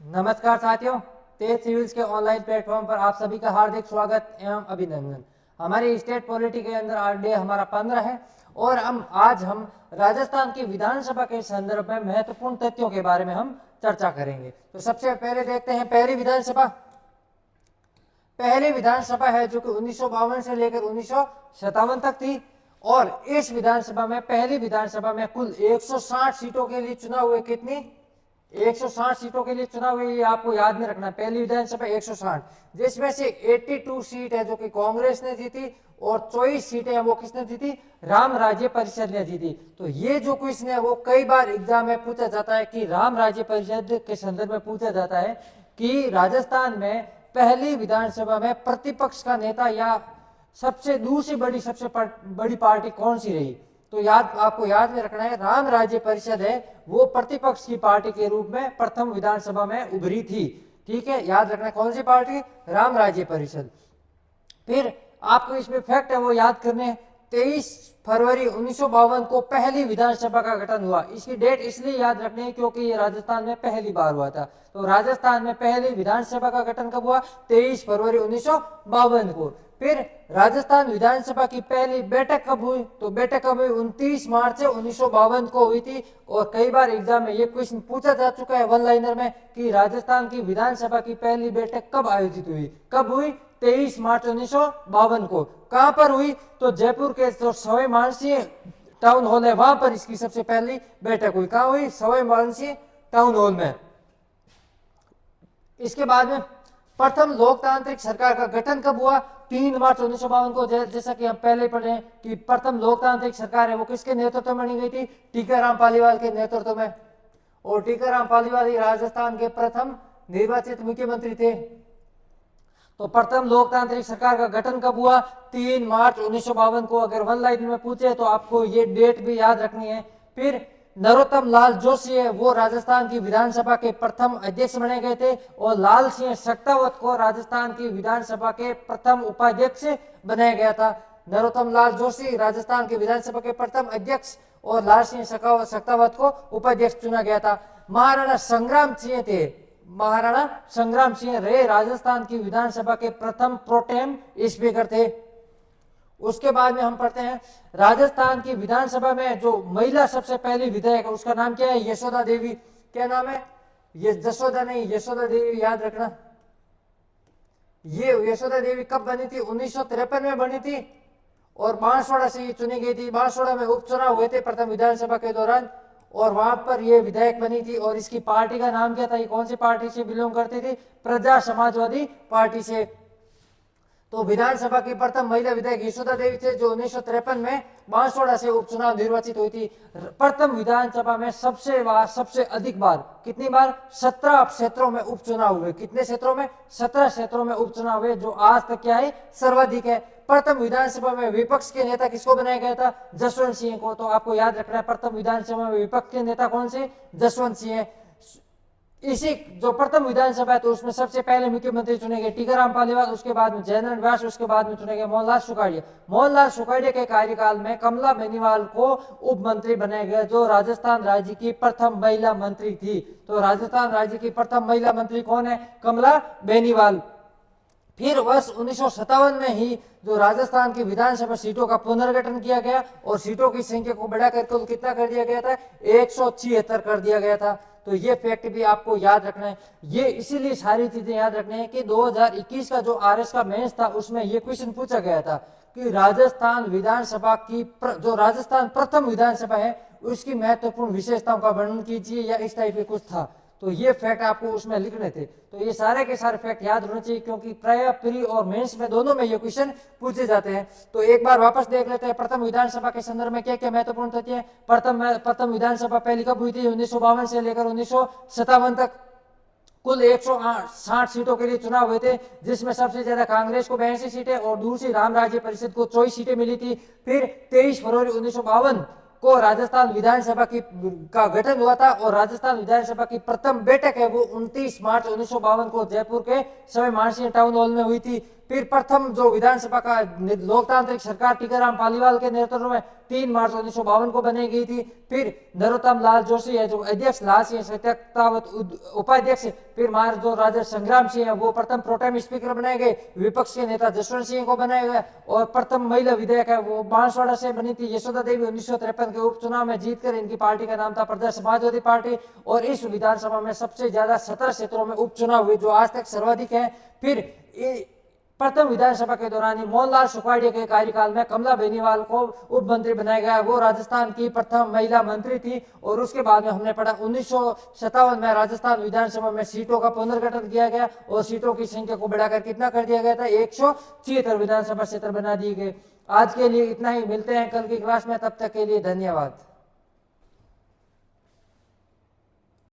नमस्कार साथियों, तेज सिविल्स के ऑनलाइन प्लेटफॉर्म पर आप सभी का हार्दिक स्वागत एवं अभिनंदन। हमारी स्टेट पॉलिटी के अंदर आरडीए हमारा 15 है और आज हम राजस्थान की विधानसभा के संदर्भ में महत्वपूर्ण तथ्यों के बारे में हम चर्चा करेंगे। तो सबसे पहले देखते हैं पहली विधानसभा है जो कि 1952 से लेकर 1957 तक थी और इस विधानसभा में पहली विधानसभा में कुल 160 सीटों के लिए चुनाव हुए। कितनी? 160 सीटों के लिए चुनाव हुए, ये आपको याद में रखना है। पहली विधानसभा 160, जिसमें से 82 सीट है जो कि कांग्रेस ने जीती और 24 सीटें हैं वो किसने जीती? राम राज्य परिषद ने जीती। तो ये जो क्वेश्चन है वो कई बार एग्जाम में पूछा जाता है कि राम राज्य परिषद के संदर्भ में पूछा जाता है कि राजस्थान में पहली विधानसभा में प्रतिपक्ष का नेता या दूसरी बड़ी पार्टी कौन सी रही? तो आपको याद में रखना है, राम राज्य परिषद है वो प्रतिपक्ष की पार्टी के रूप में प्रथम विधानसभा में उभरी थी। ठीक है, याद रखना है कौन सी पार्टी? राम राज्य परिषद। फिर आपको इसमें फैक्ट है वो याद करने, 23 फरवरी 1952 को पहली विधानसभा का गठन हुआ। इसकी डेट इसलिए याद रखनी है क्योंकि ये राजस्थान में पहली बार हुआ था। तो राजस्थान में पहली विधानसभा का गठन कब हुआ? 23 फरवरी 1952 को। फिर राजस्थान विधानसभा की पहली बैठक कब हुई? तो बैठक कब हुई? 29 मार्च 1952 को हुई थी। और कई बार एग्जाम में ये क्वेश्चन पूछा जा चुका है वन लाइनर में कि राजस्थान की विधानसभा की पहली बैठक कब आयोजित हुई? कब हुई? 23 मार्च 1952 को। कहां पर हुई? तो जयपुर के जो सवाई मानसिंह टाउन हॉल है वहां पर इसकी सबसे पहली बैठक हुई। कहां हुई? सवाई मानसिंह टाउन हॉल में। इसके बाद में प्रथम लोकतांत्रिक सरकार का गठन कब हुआ? 3 मार्च 1952 को। जैसा कि हम पहले पढ़े कि प्रथम लोकतांत्रिक सरकार है वो किसके नेतृत्व में बनी गई थी? टीकाराम पालीवाल के नेतृत्व में। और टीकाराम पालीवाल ही राजस्थान के प्रथम निर्वाचित मुख्यमंत्री थे। तो प्रथम लोकतांत्रिक सरकार का गठन कब हुआ? 3 मार्च 1952 को। अगर वन लाइन में पूछे तो आपको ये डेट भी याद रखनी है। फिर नरोत्तम लाल जोशी है वो राजस्थान की विधानसभा के प्रथम अध्यक्ष बने गए थे और लाल सिंह शक्तावत को राजस्थान की विधानसभा के प्रथम उपाध्यक्ष बनाया गया था। नरोत्तम लाल जोशी राजस्थान की विधानसभा के प्रथम अध्यक्ष और लाल सिंह शक्तावत को उपाध्यक्ष चुना गया था। महाराणा संग्राम सिंह रहे राजस्थान की विधानसभा के प्रथम प्रोटेम स्पीकर थे। उसके बाद में हम पढ़ते हैं राजस्थान की विधानसभा में जो महिला सबसे पहली विधायक है उसका नाम क्या है? यशोदा देवी। क्या नाम है? ये जसोदा नहीं, यशोदा देवी, याद रखना। ये यशोदा देवी कब बनी थी? 1953 में बनी थी और बांसवाड़ा से ये चुनी गई थी। बांसवाड़ा में उपचुनाव हुए थे प्रथम विधानसभा के दौरान और वहां पर ये विधायक बनी थी। और इसकी पार्टी का नाम क्या था? ये कौन सी पार्टी से बिलोंग करती थी? प्रजा समाजवादी पार्टी से। तो विधानसभा की प्रथम महिला विधायक यशोदा देवी थे जो 1953 में बांसवाड़ा से उपचुनाव निर्वाचित हुई थी। प्रथम विधानसभा में सबसे अधिक बार, कितनी बार? 17 क्षेत्रों में उपचुनाव हुए। कितने क्षेत्रों में? 17 क्षेत्रों में उपचुनाव हुए, जो आज तक क्या है? सर्वाधिक है। प्रथम विधानसभा में विपक्ष के नेता किसको बनाया गया था? जसवंत सिंह को। तो आपको याद रखना है प्रथम विधानसभा में विपक्ष के नेता कौन से? जसवंत सिंह है। इसी जो प्रथम विधानसभा है तो उसमें सबसे पहले मुख्यमंत्री चुने गए टीकाराम पालीवाल, उसके बाद में जयनारायण व्यास, उसके बाद में चुने गए मोहनलाल सुखाड़िया। मोहनलाल सुखाड़िया के कार्यकाल में कमला बेनीवाल को उप मंत्री बनाया गया जो राजस्थान राज्य की प्रथम महिला मंत्री थी। तो राजस्थान राज्य की प्रथम महिला मंत्री कौन है? कमला बेनीवाल। फिर वर्ष 1957 में ही जो राजस्थान की विधानसभा सीटों का पुनर्गठन किया गया और सीटों की संख्या को बढ़ाकर कुल कितना कर दिया गया था? 176 कर दिया गया था। तो ये फैक्ट भी आपको याद रखना है। ये इसीलिए सारी चीजें याद रखना है कि 2021 का जो आरएस का मेंस था उसमें ये क्वेश्चन पूछा गया था कि राजस्थान विधानसभा की जो राजस्थान प्रथम विधानसभा है उसकी महत्वपूर्ण विशेषताओं का वर्णन कीजिए या इस टाइप के कुछ था। तो ये फैक्ट आपको उसमें लिखने थे। तो ये सारे के सारे फैक्ट याद होने चाहिए क्योंकि प्राय प्री और मेंस में दोनों में ये क्वेश्चन पूछे जाते हैं। तो एक बार वापस देख लेते हैं प्रथम विधानसभा के संदर्भ में क्या क्या महत्वपूर्ण तथ्य है। प्रथम विधानसभा पहली कब हुई थी? 1952 से लेकर 1957 तक। कुल 160 सीटों के लिए चुनाव हुए थे जिसमें सबसे ज्यादा कांग्रेस को 82 सीटें और दूसरी राम राज्य परिषद को 24 सीटें मिली थी। फिर 23 फरवरी 1952 को राजस्थान विधानसभा का गठन हुआ था और राजस्थान विधानसभा की प्रथम बैठक है वो 29 मार्च 1952 को जयपुर के सवाई मानसिंह टाउन हॉल में हुई थी। फिर प्रथम जो विधानसभा का लोकतांत्रिक सरकार टीकाराम पालीवाल के नेतृत्व में 3 मार्च 1952 को बनाई गई थी। फिर नरोत्तम लाल जोशी है जो अध्यक्ष, लाल सिंह सत्यावत उपाध्यक्ष, फिर महाराज जो राजा संग्राम सिंह है वो प्रथम प्रोटेम स्पीकर बनाए गए, विपक्ष के नेता जसवंत सिंह को बनाया गया, और प्रथम महिला विधायक है वो बांसवाड़ा से बनी थी यशोदा देवी। 1953 के उपचुनाव में जीतकर इनकी पार्टी का नाम था प्रजा समाजवादी पार्टी, और इस विधानसभा में सबसे ज्यादा 17 क्षेत्रों में उपचुनाव हुए जो आज तक सर्वाधिक है। फिर प्रथम विधानसभा के दौरान ही मोहनलाल सुखाड़िया के कार्यकाल में कमला बेनीवाल को उप मंत्री बनाया गया, वो राजस्थान की प्रथम महिला मंत्री थी। और उसके बाद में हमने पढ़ा 1957 में राजस्थान विधानसभा में सीटों का पुनर्गठन किया गया और सीटों की संख्या को बढ़ाकर कितना कर दिया गया था, 176 विधानसभा क्षेत्र बना दिए गए। आज के लिए इतना ही, मिलते हैं कल की क्लास में, तब तक के लिए धन्यवाद।